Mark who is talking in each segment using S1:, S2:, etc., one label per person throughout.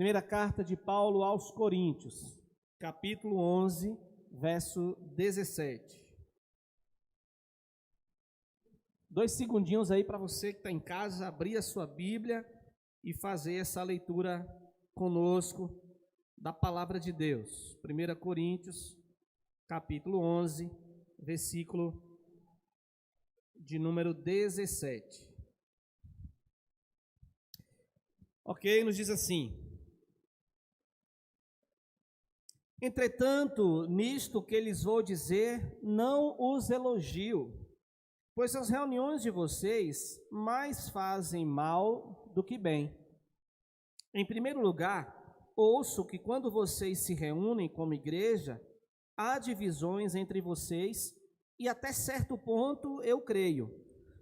S1: Primeira carta de Paulo aos Coríntios, capítulo 11, verso 17. 2 segundinhos aí para você que está em casa, abrir a sua Bíblia e fazer essa leitura conosco da palavra de Deus. 1 Coríntios, capítulo 11, versículo de número 17. Ok, nos diz assim: entretanto, nisto que lhes vou dizer, não os elogio, pois as reuniões de vocês mais fazem mal do que bem. Em primeiro lugar, ouço que quando vocês se reúnem como igreja, há divisões entre vocês, e até certo ponto eu creio,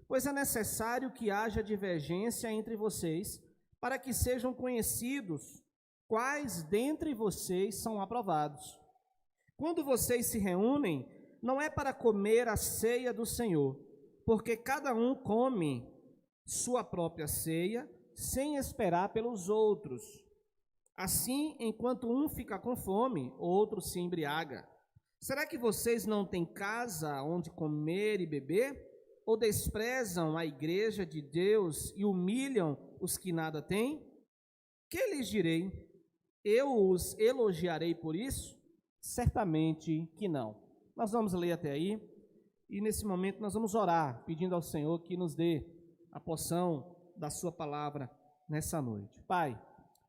S1: pois é necessário que haja divergência entre vocês, para que sejam conhecidos quais dentre vocês são aprovados. Quando vocês se reúnem, não é para comer a ceia do Senhor, porque cada um come sua própria ceia, sem esperar pelos outros. Assim, enquanto um fica com fome, outro se embriaga. Será que vocês não têm casa onde comer e beber? Ou desprezam a igreja de Deus e humilham os que nada têm? Que lhes direi? Eu os elogiarei por isso? Certamente que não. Nós vamos ler até aí, e nesse momento nós vamos orar, pedindo ao Senhor que nos dê a porção da sua palavra nessa noite. Pai,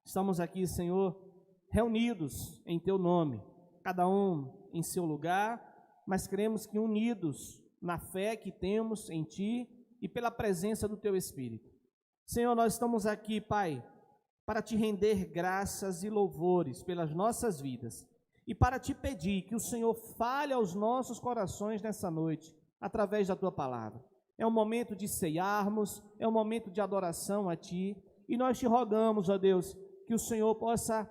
S1: estamos aqui, Senhor, reunidos em teu nome, cada um em seu lugar, mas cremos que unidos na fé que temos em ti e pela presença do teu Espírito. Senhor, nós estamos aqui, Pai, para te render graças e louvores pelas nossas vidas e para te pedir que o Senhor fale aos nossos corações nessa noite, através da tua palavra. É um momento de ceiarmos, é um momento de adoração a ti, e nós te rogamos, ó Deus, que o Senhor possa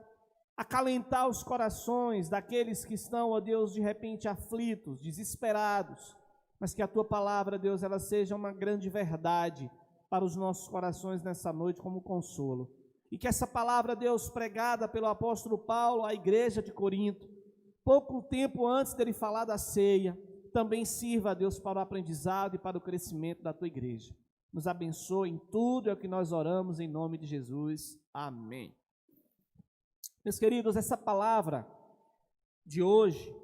S1: acalentar os corações daqueles que estão, ó Deus, de repente aflitos, desesperados, mas que a tua palavra, Deus, ela seja uma grande verdade para os nossos corações nessa noite como consolo. E que essa palavra, Deus, pregada pelo apóstolo Paulo à igreja de Corinto, pouco tempo antes dele falar da ceia, também sirva, Deus, para o aprendizado e para o crescimento da tua igreja. Nos abençoe em tudo, é o que nós oramos em nome de Jesus. Amém. Meus queridos, essa palavra de hoje,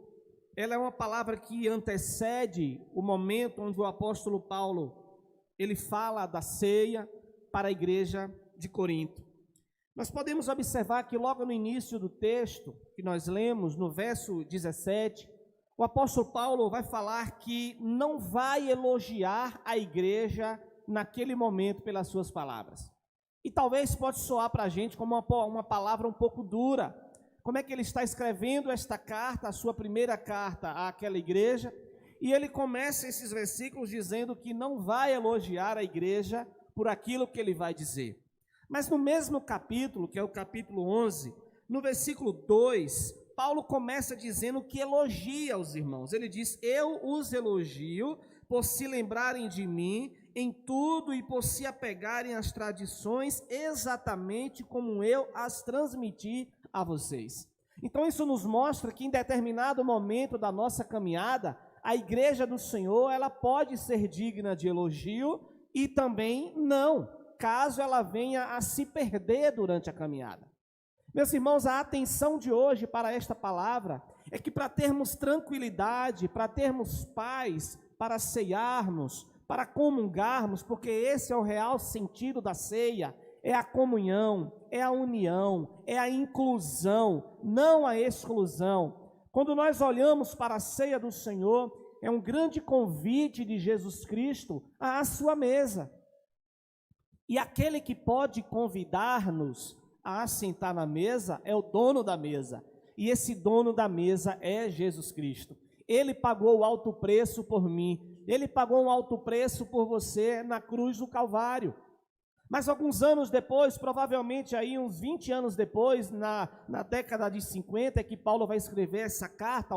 S1: ela é uma palavra que antecede o momento onde o apóstolo Paulo, ele fala da ceia para a igreja de Corinto. Nós podemos observar que logo no início do texto que nós lemos, no verso 17, o apóstolo Paulo vai falar que não vai elogiar a igreja naquele momento pelas suas palavras. E talvez pode soar para a gente como uma palavra um pouco dura. Como é que ele está escrevendo esta carta, a sua primeira carta àquela igreja, e ele começa esses versículos dizendo que não vai elogiar a igreja por aquilo que ele vai dizer. Mas no mesmo capítulo, que é o capítulo 11, no versículo 2, Paulo começa dizendo que elogia os irmãos. Ele diz: eu os elogio por se lembrarem de mim em tudo e por se apegarem às tradições exatamente como eu as transmiti a vocês. Então isso nos mostra que em determinado momento da nossa caminhada, a igreja do Senhor, ela pode ser digna de elogio e também não, caso ela venha a se perder durante a caminhada. Meus irmãos, a atenção de hoje para esta palavra é que para termos tranquilidade, para termos paz, para ceiarmos, para comungarmos, porque esse é o real sentido da ceia, é a comunhão, é a união, é a inclusão, não a exclusão. Quando nós olhamos para a ceia do Senhor, é um grande convite de Jesus Cristo à sua mesa. E aquele que pode convidar-nos a assentar na mesa é o dono da mesa. E esse dono da mesa é Jesus Cristo. Ele pagou o alto preço por mim. Ele pagou um alto preço por você na cruz do Calvário. Mas alguns anos depois, provavelmente aí uns 20 anos depois, na década de 50, é que Paulo vai escrever essa carta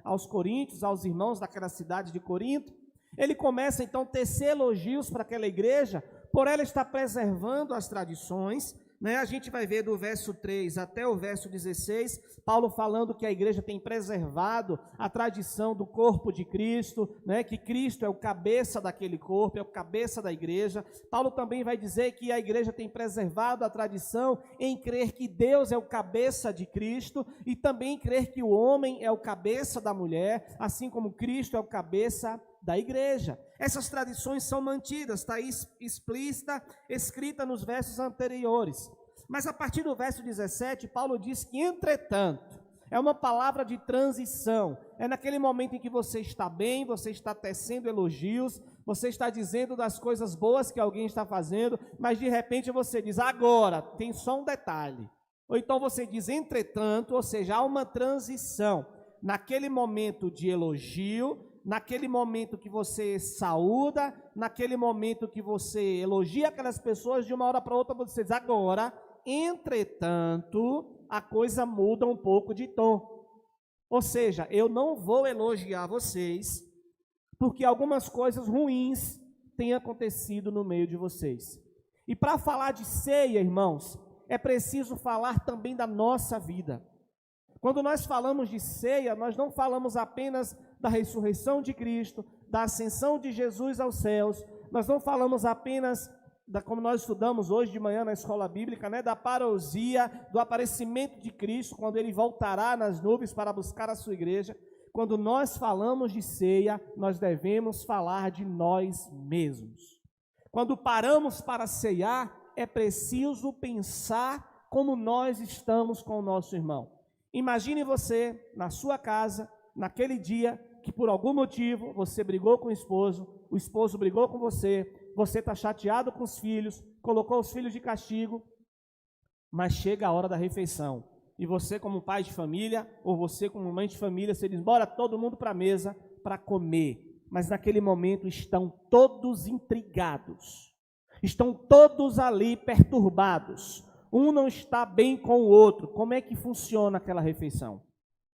S1: aos Coríntios, aos irmãos daquela cidade de Corinto. Ele começa então a tecer elogios para aquela igreja, por ela estar preservando as tradições, A gente vai ver do verso 3 até o verso 16, Paulo falando que a igreja tem preservado a tradição do corpo de Cristo, que Cristo é o cabeça daquele corpo, é o cabeça da igreja. Paulo também vai dizer que a igreja tem preservado a tradição em crer que Deus é o cabeça de Cristo e também crer que o homem é o cabeça da mulher, assim como Cristo é o cabeça da igreja. Essas tradições são mantidas, está explícita, escrita nos versos anteriores. Mas a partir do verso 17, Paulo diz que, entretanto, é uma palavra de transição. É naquele momento em que você está bem, você está tecendo elogios, você está dizendo das coisas boas que alguém está fazendo, mas de repente você diz, agora, tem só um detalhe. Ou então você diz, entretanto, ou seja, há uma transição. Naquele momento de elogio, naquele momento que você saúda, naquele momento que você elogia aquelas pessoas, de uma hora para outra você diz, agora, entretanto, a coisa muda um pouco de tom. Ou seja, eu não vou elogiar vocês, porque algumas coisas ruins têm acontecido no meio de vocês. E para falar de ceia, irmãos, é preciso falar também da nossa vida. Quando nós falamos de ceia, nós não falamos apenas da ressurreição de Cristo, da ascensão de Jesus aos céus, nós não falamos apenas, como nós estudamos hoje de manhã na escola bíblica, da parousia, do aparecimento de Cristo, quando Ele voltará nas nuvens para buscar a sua igreja. Quando nós falamos de ceia, nós devemos falar de nós mesmos. Quando paramos para ceiar, é preciso pensar como nós estamos com o nosso irmão. Imagine você, na sua casa, naquele dia, que por algum motivo você brigou com o esposo brigou com você está chateado com os filhos, colocou os filhos de castigo, mas chega a hora da refeição, e você como pai de família, ou você como mãe de família, você diz, bora todo mundo para a mesa para comer, mas naquele momento estão todos intrigados, estão todos ali perturbados, um não está bem com o outro. Como é que funciona aquela refeição?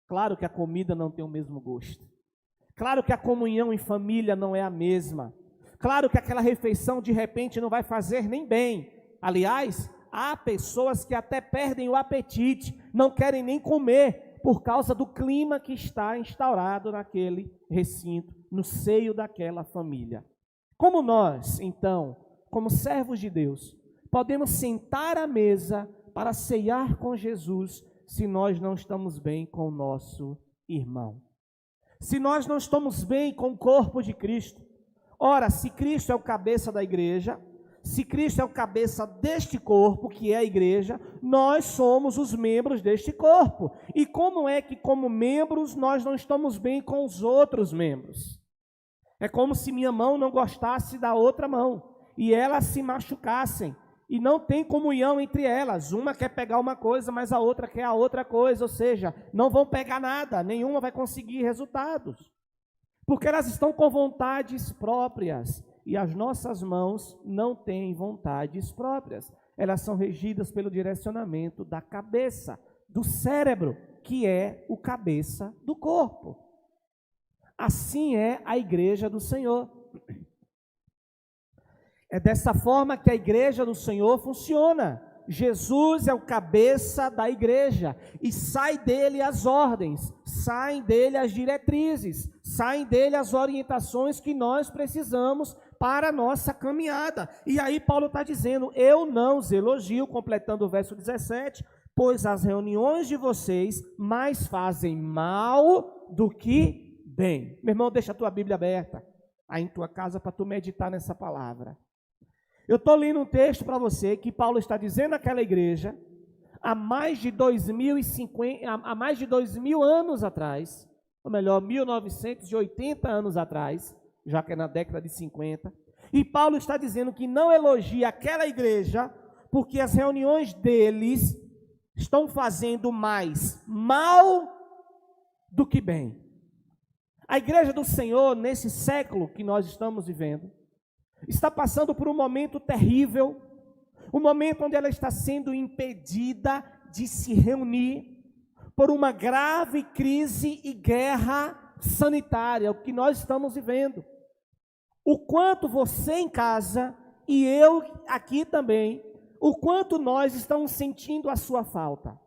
S1: Claro que a comida não tem o mesmo gosto. Claro que a comunhão em família não é a mesma. Claro que aquela refeição de repente não vai fazer nem bem. Aliás, há pessoas que até perdem o apetite, não querem nem comer por causa do clima que está instaurado naquele recinto, no seio daquela família. Como nós, então, como servos de Deus, podemos sentar à mesa para ceiar com Jesus se nós não estamos bem com o nosso irmão? Se nós não estamos bem com o corpo de Cristo? Ora, se Cristo é o cabeça da igreja, se Cristo é o cabeça deste corpo, que é a igreja, nós somos os membros deste corpo. E como é que, como membros, nós não estamos bem com os outros membros? É como se minha mão não gostasse da outra mão, e elas se machucassem, e não tem comunhão entre elas. Uma quer pegar uma coisa, mas a outra quer a outra coisa, ou seja, não vão pegar nada, nenhuma vai conseguir resultados, porque elas estão com vontades próprias, e as nossas mãos não têm vontades próprias, elas são regidas pelo direcionamento da cabeça, do cérebro, que é o cabeça do corpo. Assim é a igreja do Senhor. É dessa forma que a igreja do Senhor funciona. Jesus é o cabeça da igreja e sai dele as ordens, saem dele as diretrizes, saem dele as orientações que nós precisamos para a nossa caminhada. E aí Paulo está dizendo, eu não os elogio, completando o verso 17, pois as reuniões de vocês mais fazem mal do que bem. Meu irmão, deixa a tua Bíblia aberta aí em tua casa para tu meditar nessa palavra. Eu estou lendo um texto para você que Paulo está dizendo àquela igreja há mais de 2000 anos atrás, ou melhor, 1980 anos atrás, já que é na década de 50, e Paulo está dizendo que não elogia aquela igreja porque as reuniões deles estão fazendo mais mal do que bem. A igreja do Senhor, nesse século que nós estamos vivendo, está passando por um momento terrível, um momento onde ela está sendo impedida de se reunir por uma grave crise e guerra sanitária, o que nós estamos vivendo. O quanto você em casa e eu aqui também o quanto nós estamos sentindo a sua falta.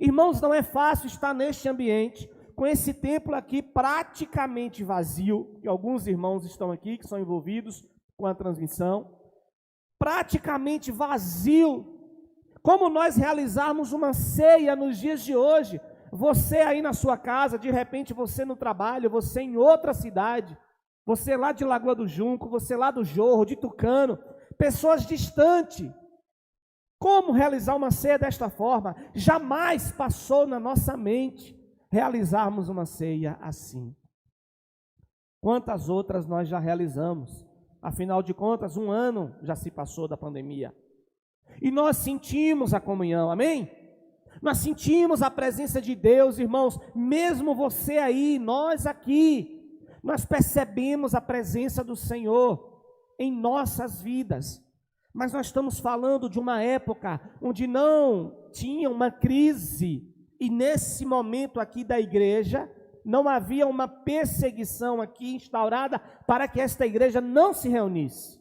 S1: Irmãos, não é fácil estar neste ambiente, com esse templo aqui praticamente vazio, que alguns irmãos estão aqui, que são envolvidos com a transmissão, praticamente vazio. Como nós realizarmos uma ceia nos dias de hoje? Você aí na sua casa, de repente você no trabalho, você em outra cidade, você lá de Lagoa do Junco, você lá do Jorro, de Tucano, pessoas distantes. Como realizar uma ceia desta forma? Jamais passou na nossa mente realizarmos uma ceia assim. Quantas outras nós já realizamos? Afinal de contas, 1 ano já se passou da pandemia. E nós sentimos a comunhão, amém? Nós sentimos a presença de Deus, irmãos, mesmo você aí, nós aqui, nós percebemos a presença do Senhor em nossas vidas. Mas nós estamos falando de uma época onde não tinha uma crise, e nesse momento aqui da igreja, não havia uma perseguição aqui instaurada para que esta igreja não se reunisse.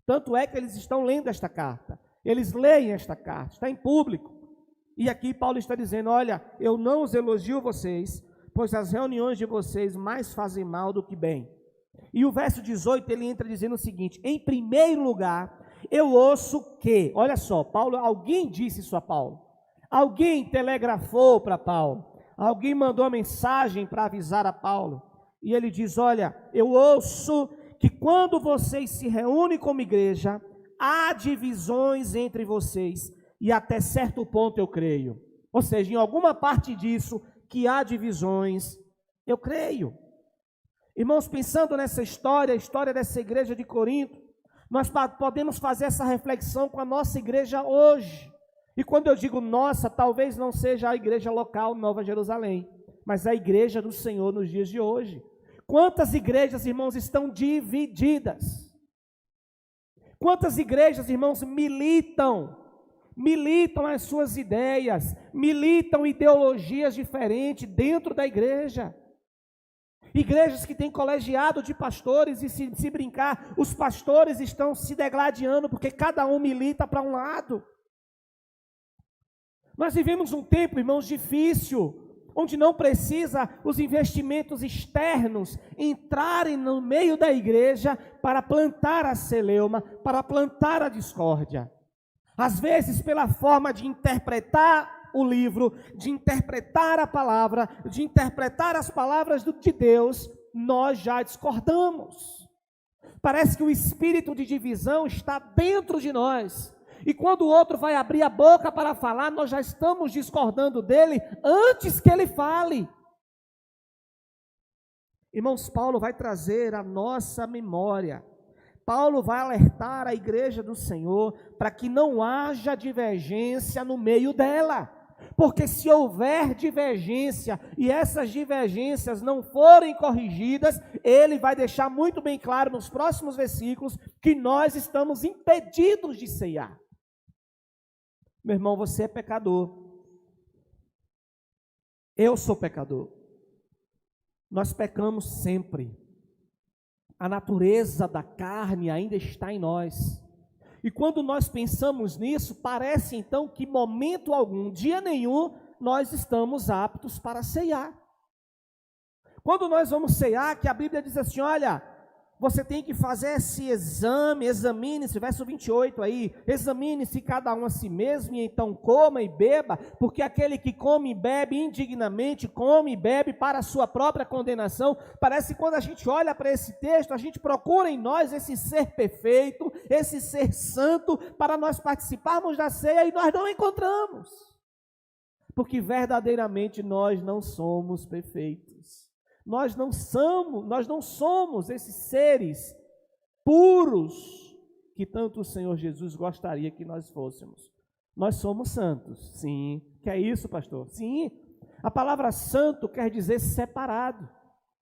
S1: Tanto é que eles estão lendo esta carta, eles leem esta carta, está em público. E aqui Paulo está dizendo, olha, eu não os elogio vocês, pois as reuniões de vocês mais fazem mal do que bem. E o verso 18, ele entra dizendo o seguinte, em primeiro lugar, eu ouço que, olha só, Paulo, alguém disse isso a Paulo, alguém telegrafou para Paulo, alguém mandou uma mensagem para avisar a Paulo, e ele diz, olha, eu ouço que quando vocês se reúnem como igreja, há divisões entre vocês, e até certo ponto eu creio. Ou seja, em alguma parte disso, que há divisões, eu creio. Irmãos, pensando nessa história, a história dessa igreja de Corinto, nós podemos fazer essa reflexão com a nossa igreja hoje. E quando eu digo nossa, talvez não seja a igreja local Nova Jerusalém, mas a igreja do Senhor nos dias de hoje. Quantas igrejas, irmãos, estão divididas? Quantas igrejas, irmãos, militam as suas ideias, militam ideologias diferentes dentro da igreja. Igrejas que têm colegiado de pastores e se brincar, os pastores estão se degladiando porque cada um milita para um lado. Nós vivemos um tempo, irmãos, difícil, onde não precisa os investimentos externos entrarem no meio da igreja para plantar a celeuma, para plantar a discórdia. Às vezes, pela forma de interpretar o livro, de interpretar a palavra, de interpretar as palavras de Deus, nós já discordamos. Parece que o espírito de divisão está dentro de nós. E quando o outro vai abrir a boca para falar, nós já estamos discordando dele antes que ele fale. Irmãos, Paulo vai trazer a nossa memória. Paulo vai alertar a igreja do Senhor para que não haja divergência no meio dela. Porque se houver divergência e essas divergências não forem corrigidas, ele vai deixar muito bem claro nos próximos versículos que nós estamos impedidos de ceiar. Meu irmão, você é pecador. Eu sou pecador. Nós pecamos sempre. A natureza da carne ainda está em nós. E quando nós pensamos nisso, parece então que momento algum, dia nenhum, nós estamos aptos para ceiar. Quando nós vamos ceiar, que a Bíblia diz assim, olha, você tem que fazer esse exame, examine-se, verso 28 aí, examine-se cada um a si mesmo, e então coma e beba, porque aquele que come e bebe indignamente, come e bebe para a sua própria condenação. Parece que quando a gente olha para esse texto, a gente procura em nós esse ser perfeito, esse ser santo, para nós participarmos da ceia, e nós não encontramos, porque verdadeiramente nós não somos perfeitos. Nós não somos esses seres puros que tanto o Senhor Jesus gostaria que nós fôssemos. Nós somos santos, sim. Que é isso, pastor? Sim. A palavra santo quer dizer separado.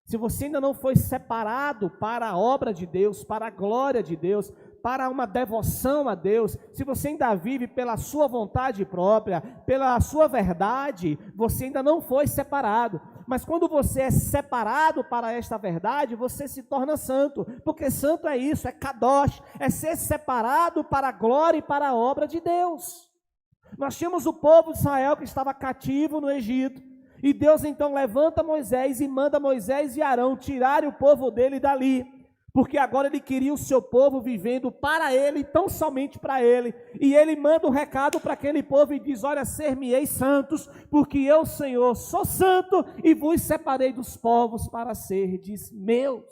S1: Se você ainda não foi separado para a obra de Deus, para a glória de Deus, para uma devoção a Deus, se você ainda vive pela sua vontade própria, pela sua verdade, você ainda não foi separado. mas quando você é separado para esta verdade, você se torna santo, porque santo é isso, é kadosh, é ser separado para a glória e para a obra de Deus. Nós tínhamos o povo de Israel que estava cativo no Egito, e Deus então levanta Moisés e manda Moisés e Arão tirarem o povo dele dali, porque agora ele queria o seu povo vivendo para ele, tão somente para ele, e ele manda um recado para aquele povo e diz: olha, ser-me-eis santos, porque eu, Senhor, sou santo, e vos separei dos povos para serdes meus.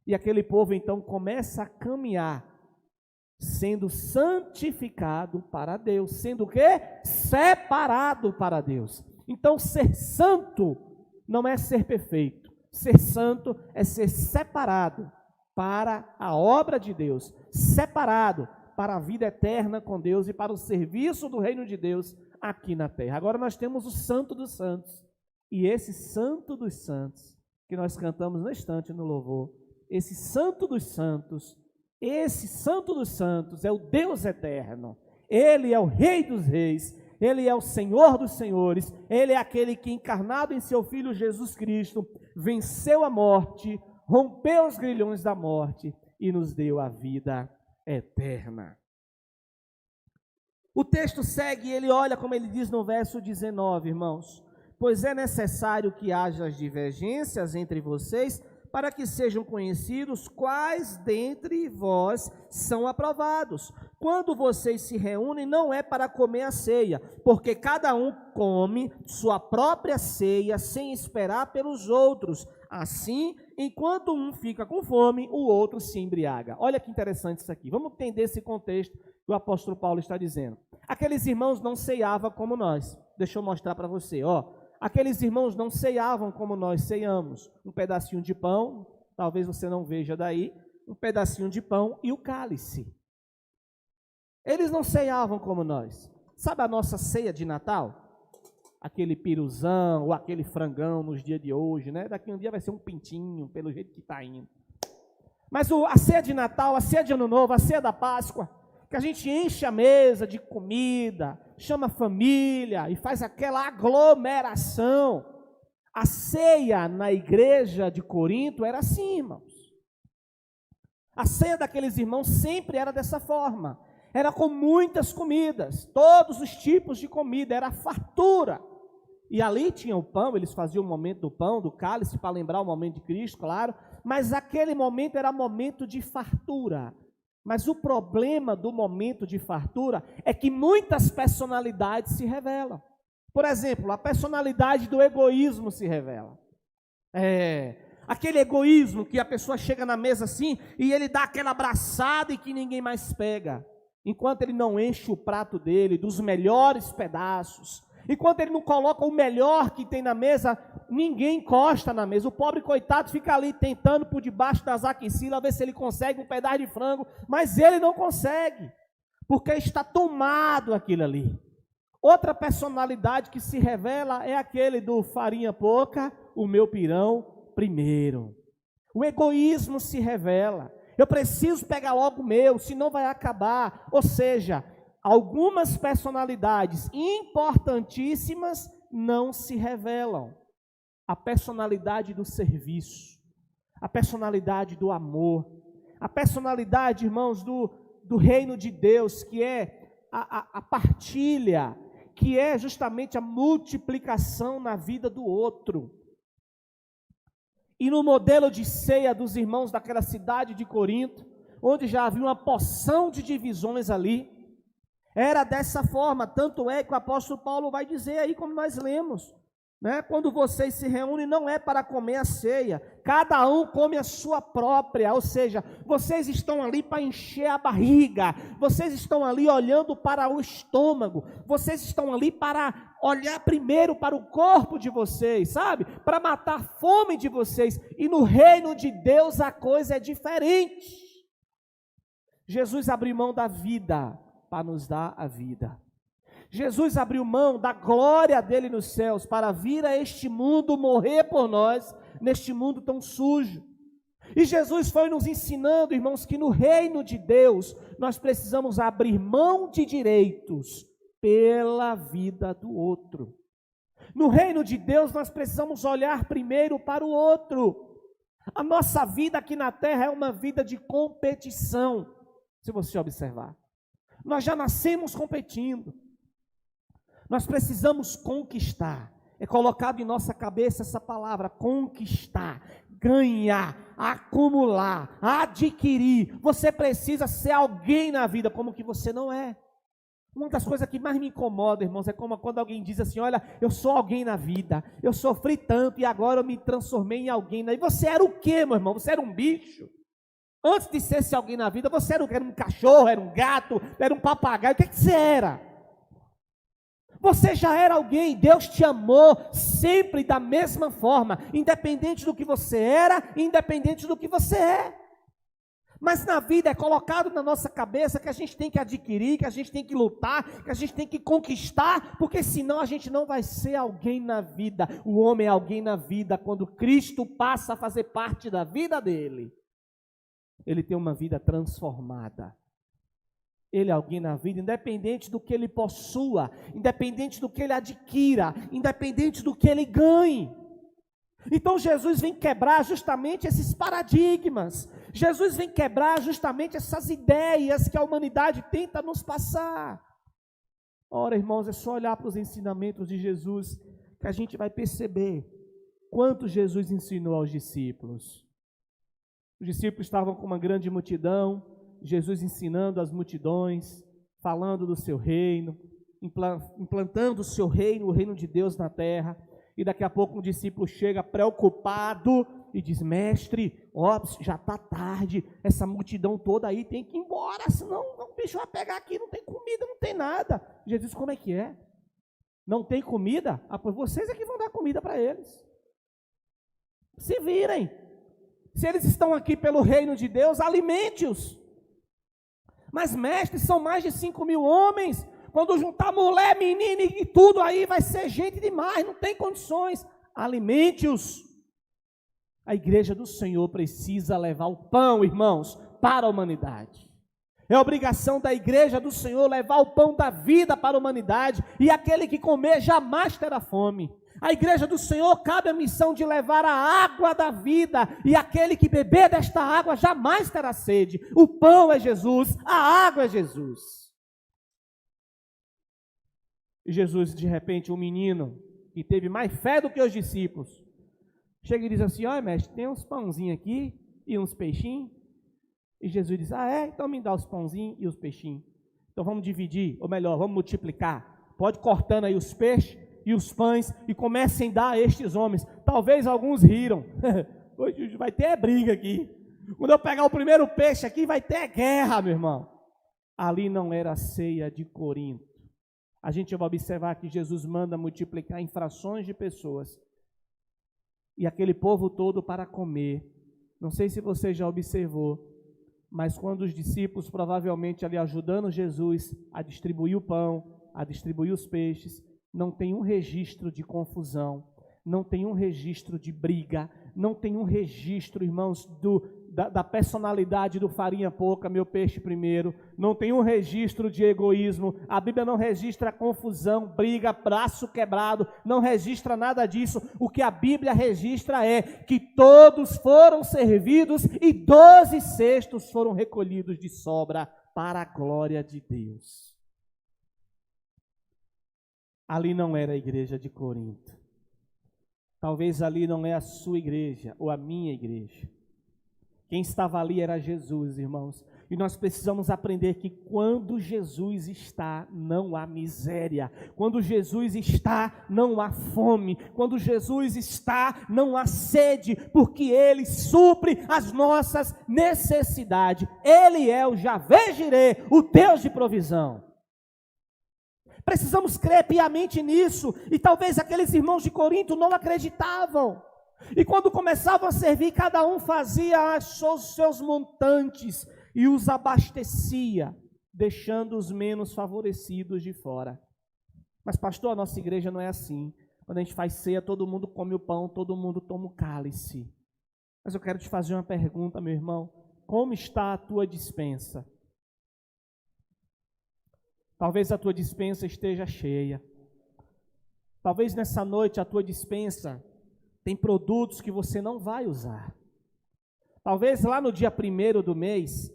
S1: E aquele povo então começa a caminhar, sendo santificado para Deus, sendo o quê? Separado para Deus. Então ser santo não é ser perfeito, ser santo é ser separado para a obra de Deus, separado para a vida eterna com Deus e para o serviço do reino de Deus aqui na terra. Agora nós temos o Santo dos Santos, e esse Santo dos Santos, que nós cantamos no instante no louvor, esse Santo dos Santos é o Deus eterno, Ele é o Rei dos Reis, Ele é o Senhor dos Senhores, Ele é aquele que, encarnado em seu Filho Jesus Cristo, venceu a morte, rompeu os grilhões da morte e nos deu a vida eterna. O texto segue e ele olha como ele diz no verso 19, irmãos: pois é necessário que haja as divergências entre vocês, para que sejam conhecidos quais dentre vós são aprovados. Quando vocês se reúnem, não é para comer a ceia, porque cada um come sua própria ceia sem esperar pelos outros. Assim, enquanto um fica com fome, o outro se embriaga. Olha que interessante isso aqui. Vamos entender esse contexto que o apóstolo Paulo está dizendo. Aqueles irmãos não ceiavam como nós. Deixa eu mostrar para você, ó. Aqueles irmãos não ceiavam como nós ceiamos, um pedacinho de pão, talvez você não veja daí, um pedacinho de pão e o cálice. Eles não ceiavam como nós. Sabe a nossa ceia de Natal? Aquele piruzão ou aquele frangão nos dias de hoje, né? Daqui um dia vai ser um pintinho, pelo jeito que está indo. Mas a ceia de Natal, a ceia de Ano Novo, a ceia da Páscoa, que a gente enche a mesa de comida, chama a família e faz aquela aglomeração. A ceia na igreja de Corinto era assim, irmãos. A ceia daqueles irmãos sempre era dessa forma. Era com muitas comidas, todos os tipos de comida, era fartura. E ali tinha o pão, eles faziam o momento do pão, do cálice, para lembrar o momento de Cristo, claro. Mas aquele momento era momento de fartura. Mas o problema do momento de fartura é que muitas personalidades se revelam. Por exemplo, a personalidade do egoísmo se revela. Aquele egoísmo que a pessoa chega na mesa assim e ele dá aquela abraçada e que ninguém mais pega. Enquanto ele não enche o prato dele dos melhores pedaços, enquanto ele não coloca o melhor que tem na mesa, ninguém encosta na mesa. O pobre coitado fica ali tentando por debaixo das aquecilas, ver se ele consegue um pedaço de frango, mas ele não consegue, porque está tomado aquilo ali. Outra personalidade que se revela é aquele do farinha pouca, o meu pirão primeiro. O egoísmo se revela. Eu preciso pegar logo o meu, senão vai acabar. Ou seja, algumas personalidades importantíssimas não se revelam. A personalidade do serviço, a personalidade do amor, a personalidade, irmãos, do reino de Deus, que é a partilha, que é justamente a multiplicação na vida do outro. E no modelo de ceia dos irmãos daquela cidade de Corinto, onde já havia uma porção de divisões ali, era dessa forma. Tanto é que o apóstolo Paulo vai dizer aí, como nós lemos, né? Quando vocês se reúnem, não é para comer a ceia, cada um come a sua própria, ou seja, vocês estão ali para encher a barriga, vocês estão ali olhando para o estômago, vocês estão ali para olhar primeiro para o corpo de vocês, sabe? Para matar a fome de vocês. E no reino de Deus a coisa é diferente. Jesus abriu mão da vida para nos dar a vida. Jesus abriu mão da glória dele nos céus para vir a este mundo morrer por nós, neste mundo tão sujo. E Jesus foi nos ensinando, irmãos, que no reino de Deus nós precisamos abrir mão de direitos pela vida do outro. No reino de Deus, nós precisamos olhar primeiro para o outro. A nossa vida aqui na terra é uma vida de competição, se você observar. Nós já nascemos competindo. Nós precisamos conquistar. É colocado em nossa cabeça essa palavra, conquistar, ganhar, acumular, adquirir. Você precisa ser alguém na vida, como que você não é. Uma das coisas que mais me incomoda, irmãos, é como quando alguém diz assim, olha, eu sou alguém na vida, eu sofri tanto e agora eu me transformei em alguém. E você era o quê, meu irmão? Você era um bicho? Antes de ser esse alguém na vida, você era um cachorro, era um gato, era um papagaio, o que você era? Você já era alguém, Deus te amou sempre da mesma forma, independente do que você era, independente do que você é. Mas na vida é colocado na nossa cabeça que a gente tem que adquirir, que a gente tem que lutar, que a gente tem que conquistar, porque senão a gente não vai ser alguém na vida. O homem é alguém na vida quando Cristo passa a fazer parte da vida dele. Ele tem uma vida transformada. Ele é alguém na vida, independente do que ele possua, independente do que ele adquira, independente do que ele ganhe. Então Jesus vem quebrar justamente esses paradigmas. Jesus vem quebrar justamente essas ideias que a humanidade tenta nos passar. Ora, irmãos, é só olhar para os ensinamentos de Jesus que a gente vai perceber quanto Jesus ensinou aos discípulos. Os discípulos estavam com uma grande multidão, Jesus ensinando as multidões, falando do seu reino, implantando o seu reino, o reino de Deus na terra. E daqui a pouco um discípulo chega preocupado e diz, mestre, ó, já está tarde, essa multidão toda aí tem que ir embora, senão o bicho vai pegar aqui, não tem comida, não tem nada. Jesus, como é que é? Não tem comida? Ah, pois vocês é que vão dar comida para eles. Se virem. Se eles estão aqui pelo reino de Deus, alimente-os. Mas mestre, são mais de 5.000 homens. Quando juntar mulher, menina e tudo aí, vai ser gente demais, não tem condições. Alimente-os. A igreja do Senhor precisa levar o pão, irmãos, para a humanidade. É obrigação da igreja do Senhor levar o pão da vida para a humanidade, e aquele que comer jamais terá fome. A igreja do Senhor cabe a missão de levar a água da vida, e aquele que beber desta água jamais terá sede. O pão é Jesus, a água é Jesus. E Jesus, de repente, um menino que teve mais fé do que os discípulos, chega e diz assim, olha mestre, tem uns pãozinhos aqui e uns peixinhos. E Jesus diz, então me dá os pãozinhos e os peixinhos. Então vamos dividir, ou melhor, vamos multiplicar. Pode cortando aí os peixes e os pães e comecem a dar a estes homens. Talvez alguns riram. Hoje vai ter briga aqui. Quando eu pegar o primeiro peixe aqui, vai ter guerra, meu irmão. Ali não era a ceia de Corinto. A gente vai observar que Jesus manda multiplicar em frações de pessoas. E aquele povo todo para comer. Não sei se você já observou, mas quando os discípulos, provavelmente ali ajudando Jesus a distribuir o pão, a distribuir os peixes, não tem um registro de confusão, não tem um registro de briga, não tem um registro, irmãos, da personalidade do farinha pouca, meu peixe primeiro, não tem um registro de egoísmo. A Bíblia não registra confusão, briga, braço quebrado, não registra nada disso. O que a Bíblia registra é que todos foram servidos e 12 cestos foram recolhidos de sobra para a glória de Deus. Ali não era a igreja de Corinto. Talvez ali não é a sua igreja ou a minha igreja. Quem estava ali era Jesus, irmãos. E nós precisamos aprender que quando Jesus está, não há miséria. Quando Jesus está, não há fome. Quando Jesus está, não há sede, porque Ele supre as nossas necessidades. Ele é o Javé Jirê, o Deus de provisão. Precisamos crer piamente nisso, e talvez aqueles irmãos de Corinto não acreditavam. E quando começavam a servir, cada um fazia os seus montantes e os abastecia, deixando os menos favorecidos de fora. Mas pastor, a nossa igreja não é assim. Quando a gente faz ceia, todo mundo come o pão, todo mundo toma o cálice. Mas eu quero te fazer uma pergunta, meu irmão. Como está a tua despensa? Talvez a tua despensa esteja cheia. Talvez nessa noite a tua despensa tem produtos que você não vai usar. Talvez lá no dia 1º do mês,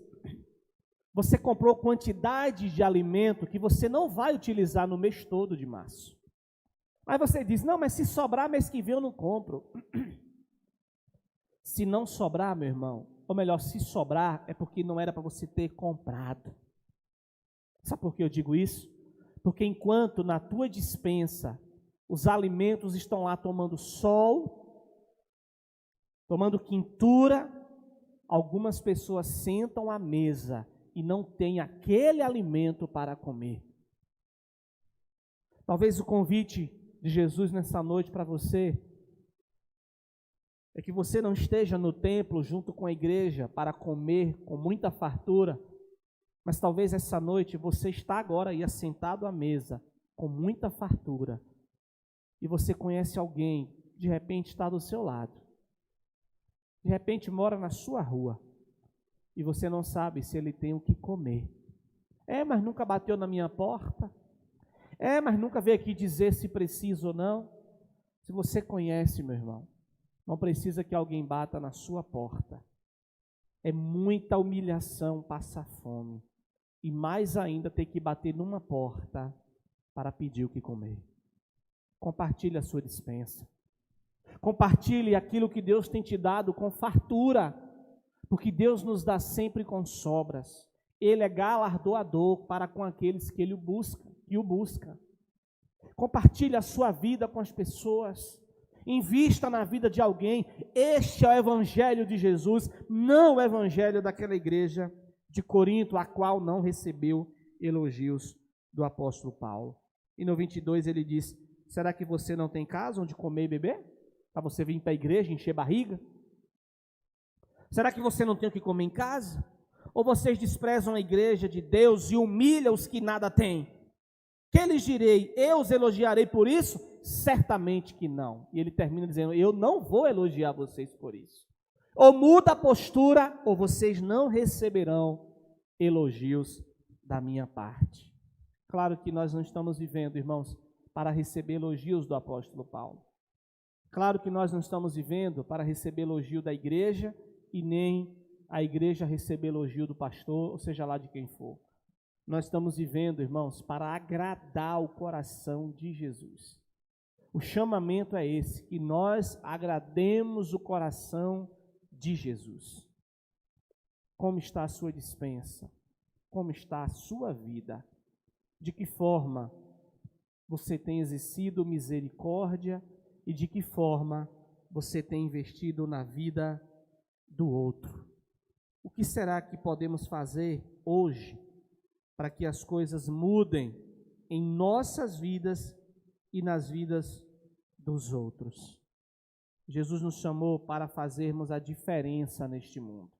S1: você comprou quantidade de alimento que você não vai utilizar no mês todo de março. Aí você diz, não, mas se sobrar mês que vem eu não compro. Se não sobrar, meu irmão, ou melhor, se sobrar, é porque não era para você ter comprado. Sabe por que eu digo isso? Porque enquanto na tua despensa os alimentos estão lá tomando sol, tomando quintura, algumas pessoas sentam à mesa e não têm aquele alimento para comer. Talvez o convite de Jesus nessa noite para você é que você não esteja no templo junto com a igreja para comer com muita fartura, mas talvez essa noite você está agora aí assentado à mesa com muita fartura e você conhece alguém, de repente está do seu lado, de repente mora na sua rua e você não sabe se ele tem o que comer. Mas nunca bateu na minha porta. Mas nunca veio aqui dizer se precisa ou não. Se você conhece, meu irmão, não precisa que alguém bata na sua porta. É muita humilhação passar fome. E mais ainda ter que bater numa porta para pedir o que comer. Compartilhe a sua despensa. Compartilhe aquilo que Deus tem te dado com fartura. Porque Deus nos dá sempre com sobras. Ele é galardoador para com aqueles que o busca. Compartilhe a sua vida com as pessoas. Invista na vida de alguém. Este é o evangelho de Jesus, não o evangelho daquela igreja de Corinto, a qual não recebeu elogios do apóstolo Paulo. E no 22 ele diz, será que você não tem casa onde comer e beber? Para você vir para a igreja encher barriga? Será que você não tem o que comer em casa? Ou vocês desprezam a igreja de Deus e humilham os que nada têm? Que lhes direi? Eu os elogiarei por isso? Certamente que não. E ele termina dizendo, eu não vou elogiar vocês por isso. Ou muda a postura, ou vocês não receberão elogios da minha parte. Claro que nós não estamos vivendo, irmãos, para receber elogios do apóstolo Paulo. Claro que nós não estamos vivendo para receber elogio da igreja e nem a igreja receber elogio do pastor, ou seja lá de quem for. Nós estamos vivendo, irmãos, para agradar o coração de Jesus. O chamamento é esse, que nós agrademos o coração de Jesus. Como está a sua despensa? Como está a sua vida? De que forma você tem exercido misericórdia e de que forma você tem investido na vida do outro? O que será que podemos fazer hoje para que as coisas mudem em nossas vidas e nas vidas dos outros? Jesus nos chamou para fazermos a diferença neste mundo.